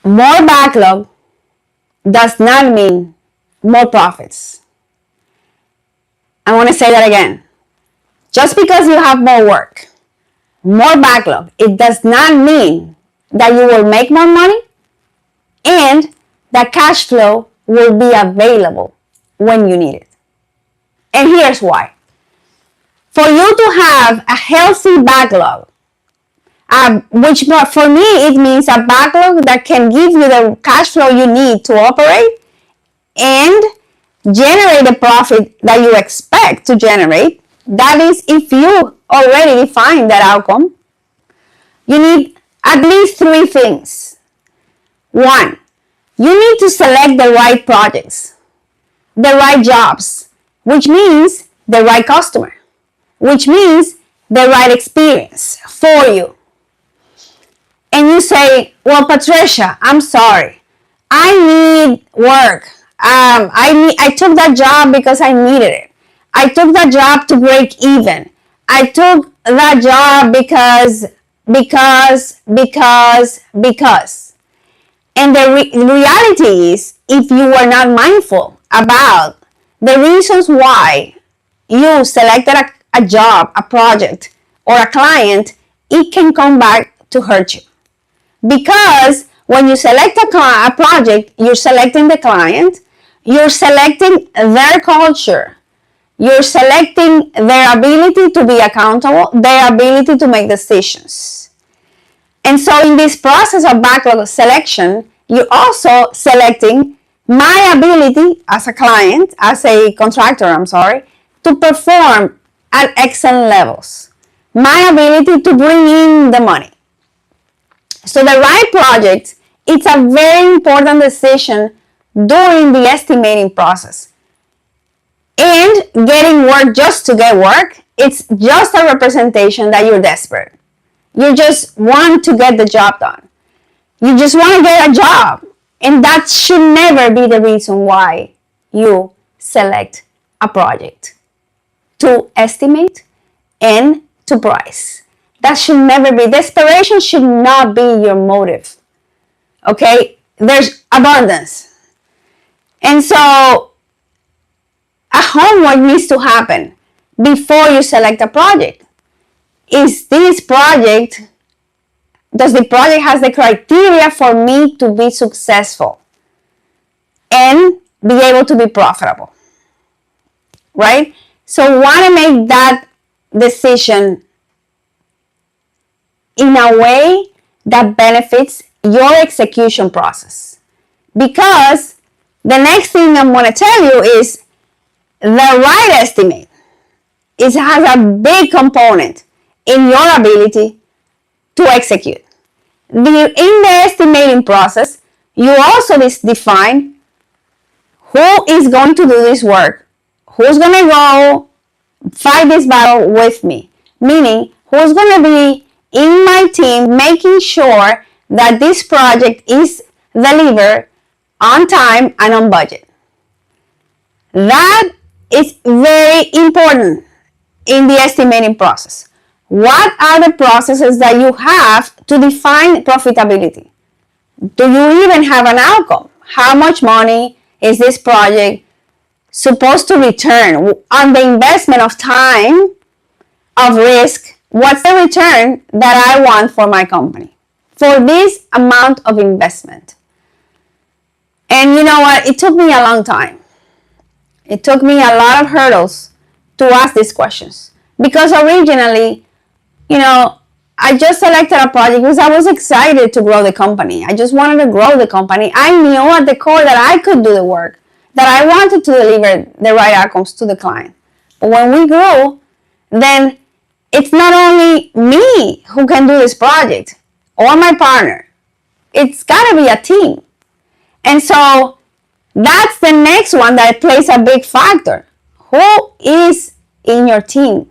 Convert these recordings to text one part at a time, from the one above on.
More backlog does not mean more profits. I want to say that again. Just because you have more work, more backlog, it does not mean that you will make more money and that cash flow will be available when you need it. And here's why. For you to have a healthy backlog, which for me it means a backlog that can give you the cash flow you need to operate and generate the profit that you expect to generate. That is, if you already define that outcome, you need at least 3 things. 1, you need to select the right projects, the right jobs, which means the right customer, which means the right experience for you. And you say, well, Patricia, I'm sorry. I need work. I took that job because I needed it. I took that job to break even. I took that job because. And the reality is, if you were not mindful about the reasons why you selected a job, a project, or a client, it can come back to hurt you. Because when you select a project, you're selecting the client, you're selecting their culture, you're selecting their ability to be accountable, their ability to make decisions. And so in this process of backlog selection, you're also selecting my ability as a client, as a contractor, to perform at excellent levels. My ability to bring in the money. So the right project, it's a very important decision during the estimating process. And getting work just to get work, it's just a representation that you're desperate. You just want to get the job done. You just want to get a job. And that should never be the reason why you select a project to estimate and to price. That should never be. Desperation should not be your motive. Okay? There's abundance. And so a homework needs to happen before you select a project. Does the project have the criteria for me to be successful and be able to be profitable? Right? So want to make that decision in a way that benefits your execution process. Because the next thing I'm going to tell you is the right estimate. It has a big component in your ability to execute. In the estimating process, you also define who is going to do this work, who's going to go fight this battle with me, meaning who's going to be in my team making sure that this project is delivered on time and on budget. That is very important in the estimating process. What are the processes that you have to define profitability? Do you even have an outcome? How much money is this project supposed to return on the investment of time, of risk? What's the return that I want for my company for this amount of investment? And you know what? It took me a long time. It took me a lot of hurdles to ask these questions. Because originally, I just selected a project because I was excited to grow the company. I just wanted to grow the company. I knew at the core that I could do the work, that I wanted to deliver the right outcomes to the client. But when we grow, then it's not only me who can do this project or my partner. It's got to be a team. And so that's the next one that plays a big factor. Who is in your team?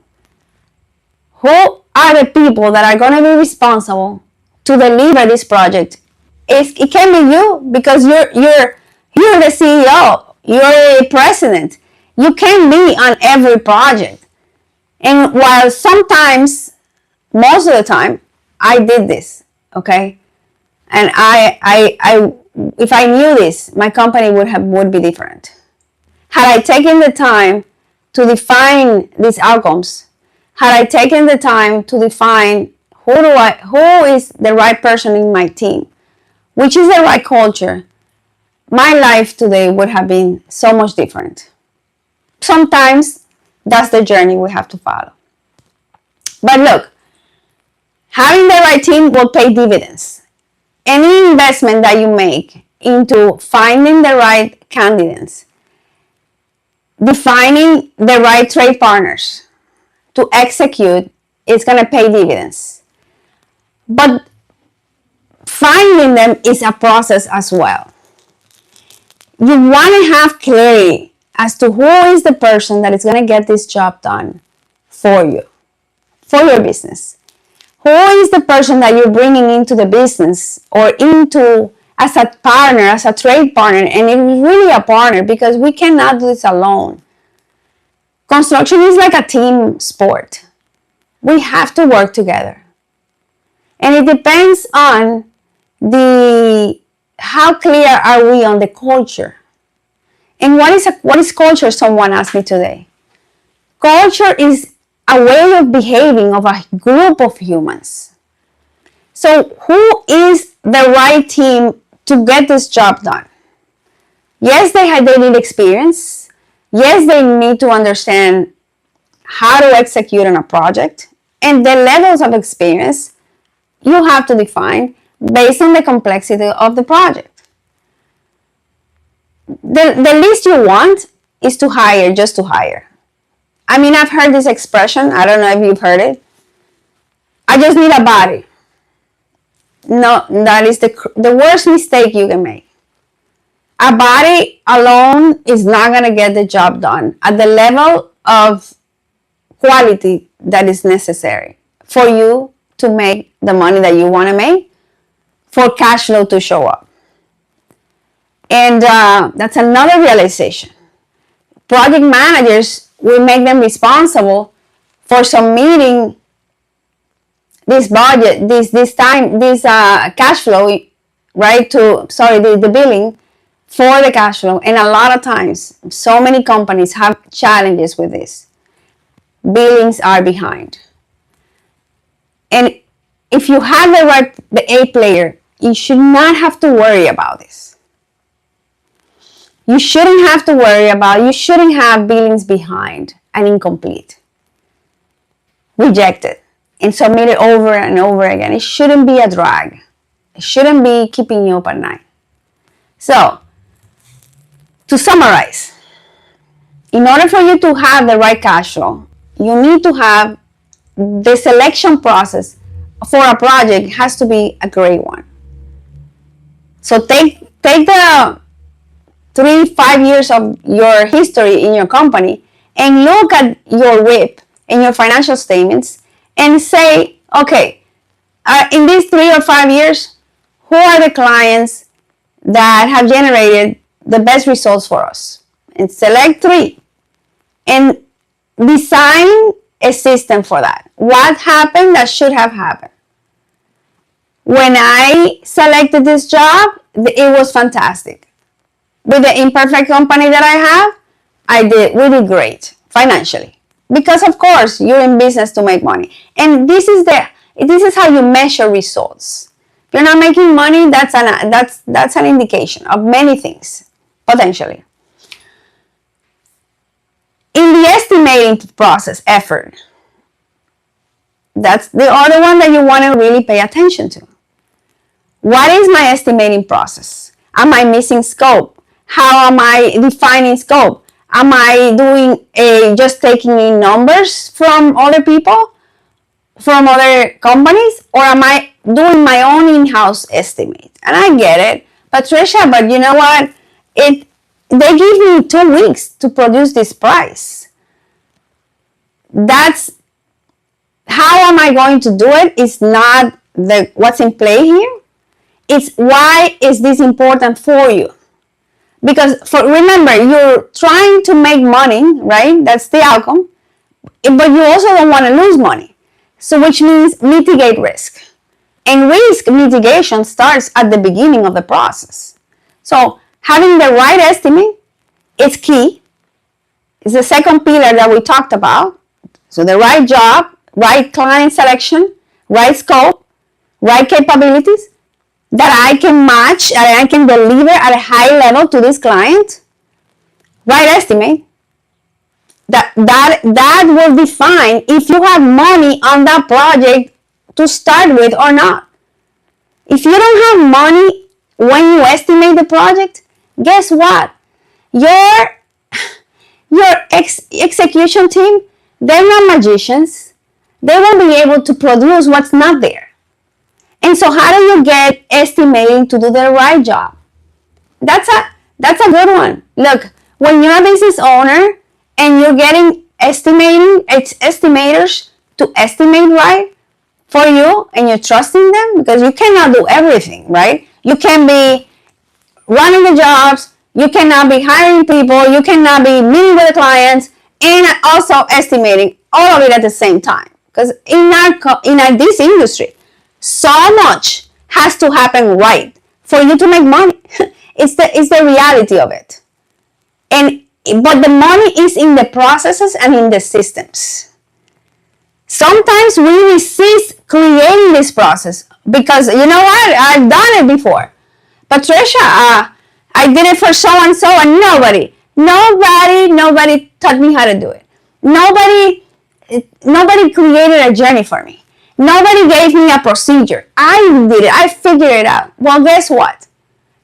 Who are the people that are going to be responsible to deliver this project? It can be you, because you're the CEO, you're the president. You can be on every project. And while sometimes, most of the time, I did this, okay? And if I knew this, my company would be different. Had I taken the time to define these outcomes, had I taken the time to define who is the right person in my team, which is the right culture, my life today would have been so much different. Sometimes that's the journey we have to follow. But look, having the right team will pay dividends. Any investment that you make into finding the right candidates, defining the right trade partners to execute, is going to pay dividends. But finding them is a process as well. You want to have clarity as to who is the person that is going to get this job done for you, for your business. Who is the person that you're bringing into the business or into as a partner, as a trade partner, and it is really a partner because we cannot do this alone. Construction is like a team sport. We have to work together. And it depends on how clear are we on the culture. And what is culture, someone asked me today. Culture is a way of behaving of a group of humans. So who is the right team to get this job done? Yes, they need experience. Yes, they need to understand how to execute on a project. And the levels of experience you have to define based on the complexity of the project. The least you want is to hire just to hire. I mean, I've heard this expression. I don't know if you've heard it. I just need a body. No, that is the worst mistake you can make. A body alone is not going to get the job done at the level of quality that is necessary for you to make the money that you want to make, for cash flow to show up. And that's another realization. Project managers, we make them responsible for submitting this budget, this cash flow, right? The billing for the cash flow. And a lot of times, so many companies have challenges with this. Billings are behind. And if you have the A player, you should not have to worry about this. You shouldn't have to worry about, you shouldn't have billings behind and incomplete, rejected, and submitted over and over again. It shouldn't be a drag. It shouldn't be keeping you up at night. So, to summarize, in order for you to have the right cash flow, you need to have the selection process for a project has to be a great one. So take the 3-5 years of your history in your company and look at your WIP and your financial statements and say, okay, in these 3 or 5 years, who are the clients that have generated the best results for us? And select 3 and design a system for that. What happened that should have happened? When I selected this job, it was fantastic. With the imperfect company that I have, we did great financially. Because of course, you're in business to make money. And this is how you measure results. If you're not making money, that's an indication of many things, potentially. In the estimating process, effort, that's the other one that you want to really pay attention to. What is my estimating process? Am I missing scope? How am I defining scope? Am I doing just taking in numbers from other people, from other companies, or am I doing my own in-house estimate? And I get it, Patricia, but you know what? They give me 2 weeks to produce this price. That's how am I going to do it? It's not what's in play here. It's why is this important for you? Because remember, you're trying to make money, right? That's the outcome. But you also don't want to lose money. So which means mitigate risk. And risk mitigation starts at the beginning of the process. So having the right estimate is key. It's the second pillar that we talked about. So the right job, right client selection, right scope, right capabilities that I can match and I can deliver at a high level to this client. Right estimate. That will define if you have money on that project to start with or not. If you don't have money when you estimate the project, guess what? Your execution team, they're not magicians. They won't be able to produce what's not there. And so how do you get estimating to do the right job? That's a good one. Look, when you're a business owner and you're getting estimators to estimate right for you and you're trusting them, because you cannot do everything, right? You can be running the jobs, you cannot be hiring people, you cannot be meeting with the clients and also estimating all of it at the same time. Because in this industry, so much has to happen right for you to make money. It's the reality of it. But the money is in the processes and in the systems. Sometimes we resist creating this process because, you know what, I've done it before. Patricia, I did it for so and so and nobody taught me how to do it. Nobody created a journey for me. Nobody gave me a procedure. I did it. I figured it out. Well, guess what?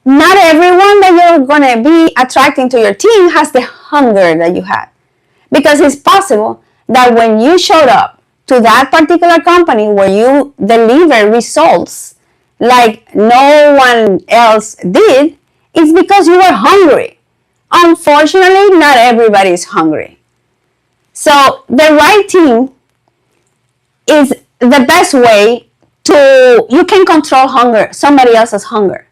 Not everyone that you're going to be attracting to your team has the hunger that you had. Because it's possible that when you showed up to that particular company where you deliver results like no one else did, it's because you were hungry. Unfortunately, not everybody is hungry. So the right team is the best way to, you can control hunger, somebody else's hunger,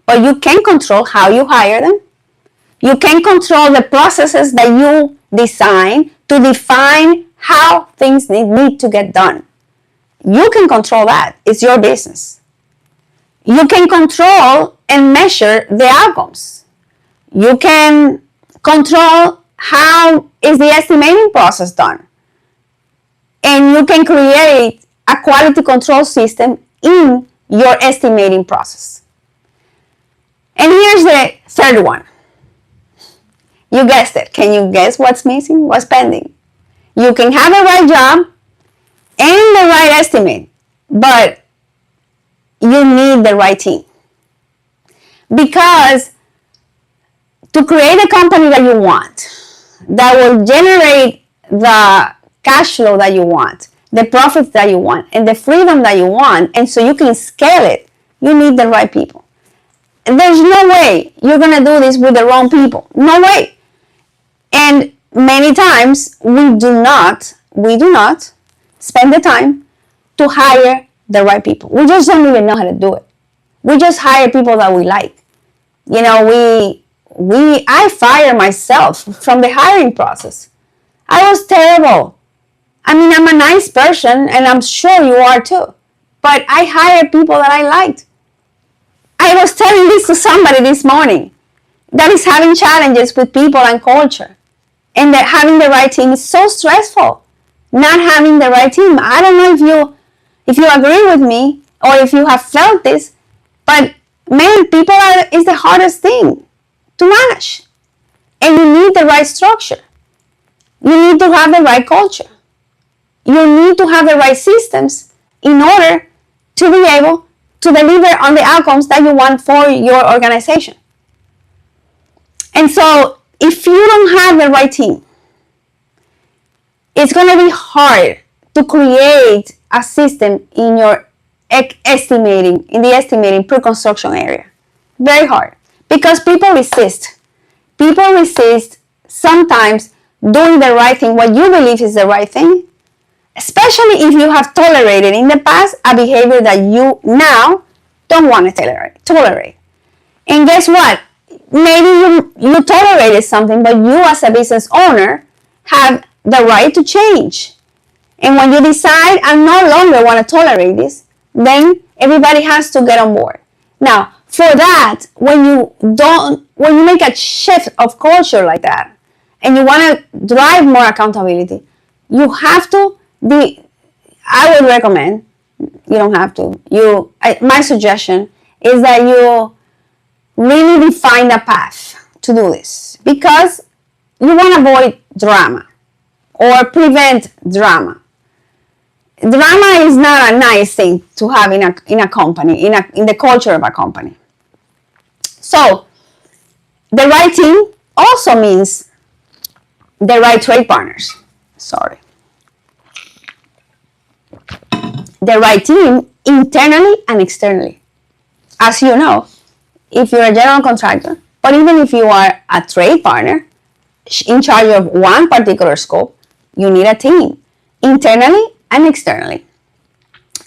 but you can control how you hire them. You can control the processes that you design to define how things need to get done. You can control that. It's your business. You can control and measure the outcomes. You can control how is the estimating process done. And you can create a quality control system in your estimating process. And here's the third one. You guessed it. Can you guess what's missing? What's pending? You can have the right job and the right estimate, but you need the right team. Because to create a company that you want, that will generate the cash flow that you want, the profits that you want, and the freedom that you want, and so you can scale it, you need the right people. And there's no way you're going to do this with the wrong people. No way. And many times we do not spend the time to hire the right people. We just don't even know how to do it. We just hire people that we like. You know, I fire myself from the hiring process. I was terrible. I mean, I'm a nice person and I'm sure you are too. But I hired people that I liked. I was telling this to somebody this morning that is having challenges with people and culture. And that having the right team is so stressful. Not having the right team. I don't know if you agree with me or if you have felt this, but man, people is the hardest thing to manage. And you need the right structure. You need to have the right culture. You need to have the right systems in order to be able to deliver on the outcomes that you want for your organization. And so if you don't have the right team, it's going to be hard to create a system in your in the estimating pre-construction area. Very hard. Because people resist. People resist sometimes doing the right thing, what you believe is the right thing, especially if you have tolerated in the past a behavior that you now don't want to tolerate. And guess what? Maybe you tolerated something, but you as a business owner have the right to change. And when you decide, I no longer want to tolerate this, then Everybody has to get on board. Now, for that, when you make a shift of culture like that, and you want to drive more accountability, you have to I would recommend, you don't have to, my suggestion is that you really define a path to do this, because you want to avoid drama or prevent drama. Drama is not a nice thing to have in a company, in the culture of a company. So the right team also means the right trade partners. Sorry. The right team internally and externally. As you know, if you're a general contractor, but even if you are a trade partner in charge of one particular scope, you need a team internally and externally.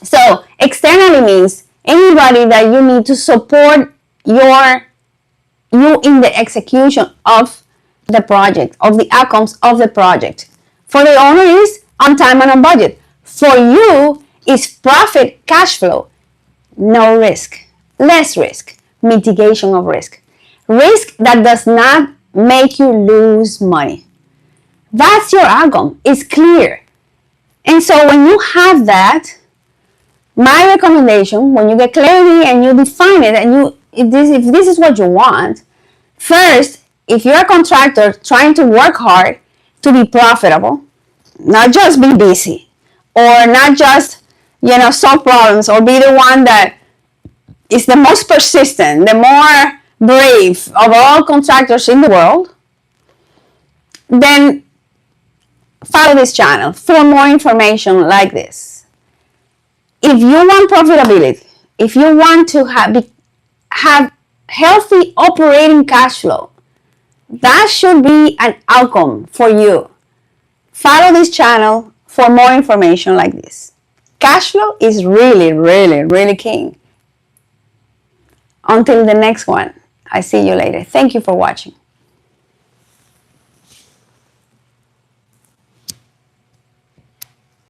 So externally means anybody that you need to support you in the execution of the project, of the outcomes of the project. For the owner is on time and on budget. For you is profit, cash flow, no risk, less risk, mitigation of risk. Risk that does not make you lose money. That's your outcome. It's clear. And so when you have that, my recommendation, when you get clarity and you define it, and if this is what you want, first, if you're a contractor trying to work hard to be profitable, not just be busy, or not just, solve problems, or be the one that is the most persistent, the more brave of all contractors in the world, then follow this channel for more information like this. If you want profitability, if you want to have healthy operating cash flow, that should be an outcome for you. Follow this channel for more information like this. Cash flow is really, really, really king. Until the next one, I see you later. Thank you for watching.